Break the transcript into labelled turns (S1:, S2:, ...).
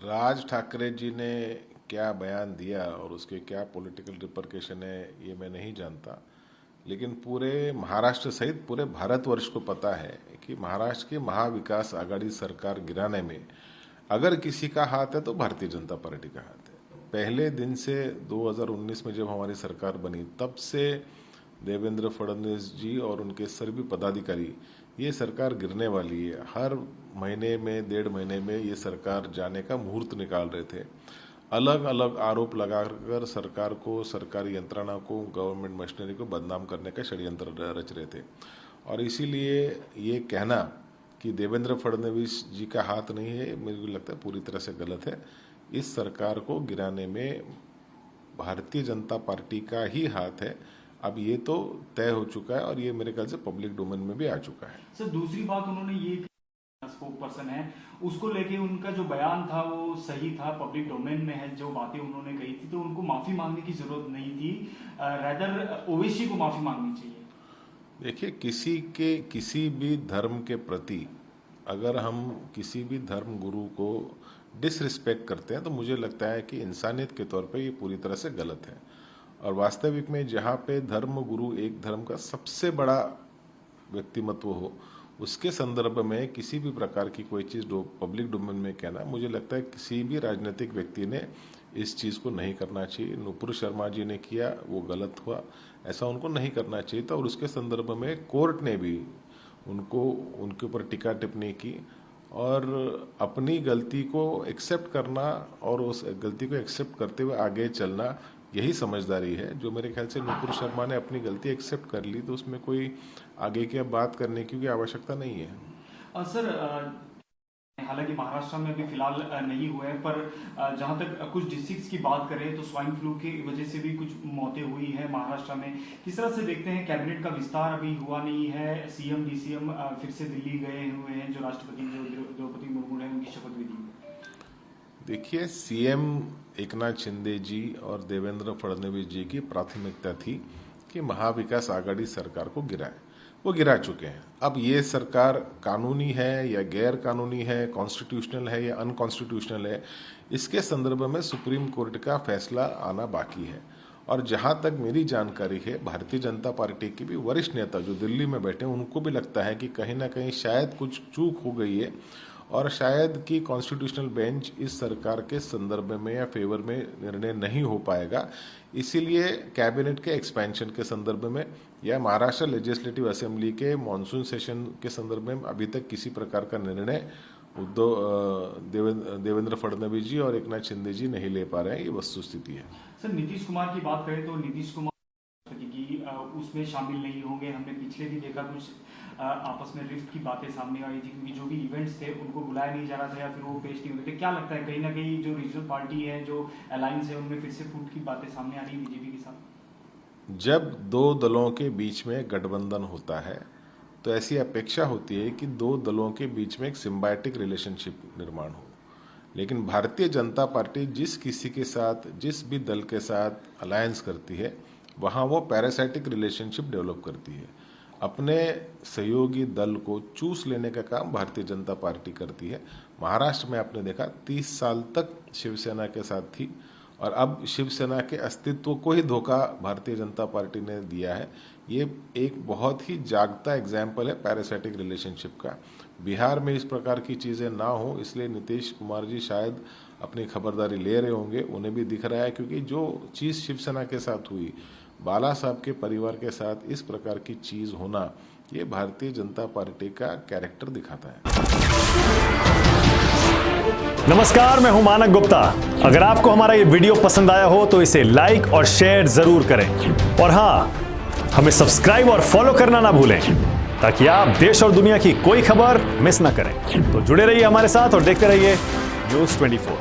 S1: राज ठाकरे जी ने क्या बयान दिया और उसके क्या पॉलिटिकल रिपरकेशन है ये मैं नहीं जानता, लेकिन पूरे महाराष्ट्र सहित पूरे भारतवर्ष को पता है कि महाराष्ट्र की महाविकास आघाड़ी सरकार गिराने में अगर किसी का हाथ है तो भारतीय जनता पार्टी का हाथ है। पहले दिन से 2019 में जब हमारी सरकार बनी तब से देवेंद्र फडणवीस जी और उनके सभी पदाधिकारी ये सरकार गिरने वाली है, हर महीने में 1.5 महीने में ये सरकार जाने का मुहूर्त निकाल रहे थे। अलग अलग आरोप लगाकर सरकार को, सरकारी यंत्रणा को, गवर्नमेंट मशीनरी को बदनाम करने का षड्यंत्र रच रहे थे। और इसीलिए ये कहना कि देवेंद्र फडणवीस जी का हाथ नहीं है, मुझे लगता है पूरी तरह से गलत है। इस सरकार को गिराने में भारतीय जनता पार्टी का ही हाथ है। अब ये तो तय हो चुका है और ये मेरे ख्याल से पब्लिक डोमेन में भी आ चुका है।
S2: सर, दूसरी बात उन्होंने ये स्पोक पर्सन है, उसको लेके उनका जो बयान था वो सही था, पब्लिक डोमेन में है जो बातें उन्होंने कही थी, तो उनको माफी मांगने की जरूरत नहीं थी, रादर ओवैसी को माफी मांगनी चाहिए।
S1: देखिए, किसी भी धर्म के प्रति अगर हम किसी भी धर्म गुरु को डिसरिस्पेक्ट करते हैं तो मुझे लगता है कि इंसानियत के तौर पे ये पूरी तरह से गलत है। और वास्तविक में जहाँ पे धर्म गुरु एक धर्म का सबसे बड़ा व्यक्तिमत्व हो, उसके संदर्भ में किसी भी प्रकार की कोई चीज़ पब्लिक डोमेन में कहना, मुझे लगता है किसी भी राजनीतिक व्यक्ति ने इस चीज़ को नहीं करना चाहिए। नुपुर शर्मा जी ने किया, वो गलत हुआ, ऐसा उनको नहीं करना चाहिए था। और उसके संदर्भ में कोर्ट ने भी उनके ऊपर टीका टिप्पणी की और अपनी गलती को एक्सेप्ट करना और उस गलती को एक्सेप्ट करते हुए आगे चलना, यही समझदारी है। जो मेरे ख्याल से नुपुर शर्मा ने अपनी गलती एक्सेप्ट कर ली तो उसमें कोई आगे की बात करने की आवश्यकता नहीं है।
S2: सर, हालांकि महाराष्ट्र में अभी फिलहाल नहीं हुए हैं, पर जहां तक कुछ डिस्ट्रिक्ट्स की बात करें तो स्वाइन फ्लू की वजह से भी कुछ मौतें हुई हैं महाराष्ट्र में। किस तरह से देखते हैं? कैबिनेट का विस्तार अभी हुआ नहीं है, सीएम डीसीएम फिर से दिल्ली गए हुए हैं, जो राष्ट्रपति द्रौपदी मुर्मू है उनकी शपथ विधि।
S1: देखिए, सीएम एकनाथ शिंदे जी और देवेंद्र फडणवीस जी की प्राथमिकता थी कि महाविकास आघाड़ी सरकार को गिराए, वो गिरा चुके हैं। अब ये सरकार कानूनी है या गैर कानूनी है, कॉन्स्टिट्यूशनल है या अनकॉन्स्टिट्यूशनल है, इसके संदर्भ में सुप्रीम कोर्ट का फैसला आना बाकी है। और जहां तक मेरी जानकारी है, भारतीय जनता पार्टी के भी वरिष्ठ नेता जो दिल्ली में बैठे हैं, उनको भी लगता है कि कहीं ना कहीं शायद कुछ चूक हो गई है और शायद कि कॉन्स्टिट्यूशनल बेंच इस सरकार के संदर्भ में या फेवर में निर्णय नहीं हो पाएगा। इसीलिए कैबिनेट के एक्सपेंशन के संदर्भ में या महाराष्ट्र लेजिस्लेटिव असेंबली के मॉनसून सेशन के संदर्भ में अभी तक किसी प्रकार का निर्णय देवेंद्र फडणवीस जी और एकनाथ शिंदे जी नहीं ले पा रहे हैं, ये वस्तुस्थिति है।
S2: सर, नीतीश कुमार की बात करें तो नीतीश कुमार उसमें शामिल नहीं होंगे। हमने पिछले भी देखा कुछ आपस में रिफ्ट की बातें सामने आई थी, क्योंकि जो भी इवेंट्स थे उनको बुलाया नहीं जा रहा था या फिर वो पेश नहीं होते थे। क्या लगता है, कहीं ना कहीं जो रीजनल पार्टी है, जो अलायंस है, उनमें फिर से फूट की बातें सामने आ रही है बीजेपी के साथ?
S1: जब दो दलों के बीच में गठबंधन होता है तो ऐसी अपेक्षा होती है कि दो दलों के बीच में एक सिम्बायोटिक रिलेशनशिप निर्माण हो, लेकिन भारतीय जनता पार्टी जिस किसी के साथ, जिस भी दल के साथ अलायंस करती है, वहाँ वो पैरासाइटिक रिलेशनशिप डेवलप करती है। अपने सहयोगी दल को चूस लेने का काम भारतीय जनता पार्टी करती है। महाराष्ट्र में आपने देखा 30 साल तक शिवसेना के साथ थी और अब शिवसेना के अस्तित्व को ही धोखा भारतीय जनता पार्टी ने दिया है। ये एक बहुत ही जागता एग्जाम्पल है पैरासाइटिक रिलेशनशिप का। बिहार में इस प्रकार की चीज़ें ना हो, इसलिए नीतीश कुमार जी शायद अपनी खबरदारी ले रहे होंगे। उन्हें भी दिख रहा है, क्योंकि जो चीज़ शिवसेना के साथ हुई, बाला साहब के परिवार के साथ इस प्रकार की चीज़ होना, ये भारतीय जनता पार्टी का कैरेक्टर दिखाता है।
S3: नमस्कार, मैं हूं मानक गुप्ता। अगर आपको हमारा ये वीडियो पसंद आया हो तो इसे लाइक और शेयर जरूर करें, और हां, हमें सब्सक्राइब और फॉलो करना ना भूलें ताकि आप देश और दुनिया की कोई खबर मिस ना करें। तो जुड़े रहिए हमारे साथ और देखते रहिए न्यूज़ 24।